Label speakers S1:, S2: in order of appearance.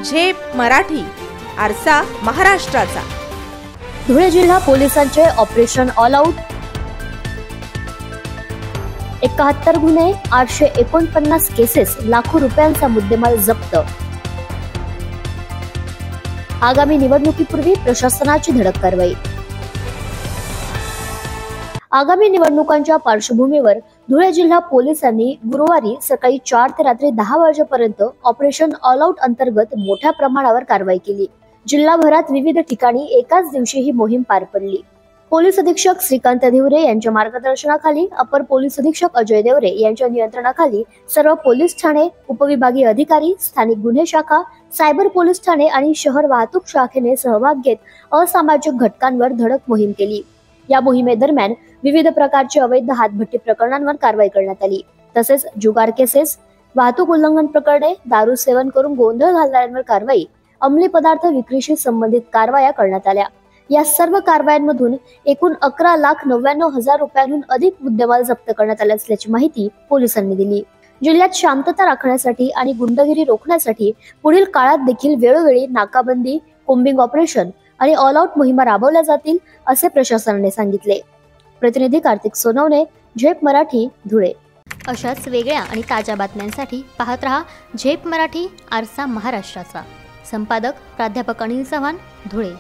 S1: झेप मराठी, आरसा महाराष्ट्राचा।
S2: धुळे जिल्हा पोलिसांचे ऑपरेशन ऑल आउट। 71 गुन्हे, 849 केसेस, लाखो रुपयांचा मुद्देमाल जप्त। आगामी निवडणुकीपूर्वी प्रशासनाची धडक कारवाई। आगामी निवडणुकांच्या पार्श्वभूमीवर धुळे जिल्हा पोलिसांनी गुरुवारी सकाळी 4 ते रात्री 10 वाजेपर्यंत ऑपरेशन ऑल आउट अंतर्गत मोठ्या प्रमाणावर कारवाई केली। जिल्हाभरात विविध ठिकाणी एकाच दिवशी ही मोहीम पार पडली। पोलीस अधीक्षक श्रीकांत देवरे यांच्या मार्गदर्शनाखाली अपर पोलीस अधीक्षक अजय देवरे यांच्या नियंत्रणाखाली सर्व पोलीस ठाणे, उपविभागीय अधिकारी, स्थानिक गुन्हे शाखा, सायबर पोलीस ठाणे आणि शहर वाहतूक शाखेने सहभाग घेत असामाजिक घटकांवर धडक मोहीम केली। या मोहिमेदरम्यान विविध प्रकारचे अवैध हातभट्टी प्रकरणांवर कारवाई करण्यात आली। तसेच जुगार केसेस, वाहतूक उल्लंघन प्रकरणे, दारू सेवन करून गोंधळ घालणाऱ्यांवर कारवाई, अंमली पदार्थ विक्रीशी संबंधित कारवाया करण्यात आल्या। या सर्व कारवायांमधून एकूण 11,99,000 रुपयांहून अधिक मुद्देमाल जप्त करण्यात आला असल्याची माहिती पोलिसांनी दिली। जिल्ह्यात शांतता राखण्यासाठी आणि गुंडगिरी रोखण्यासाठी पुढील काळात देखील वेळोवेळी नाकाबंदी, कोम्बिंग ऑपरेशन आणि ऑल आउट मोहिमा राबवल्या जातील असे प्रशासनाने सांगितले। प्रतिनिधी कार्तिक सोनवणे, झेप मराठी, धुळे।
S3: अशाच वेगळ्या आणि ताज्या बातम्यांसाठी पाहत रहा झेप मराठी, आरसा महाराष्ट्राचा। संपादक प्राध्यापक अनिल चव्हाण, धुळे।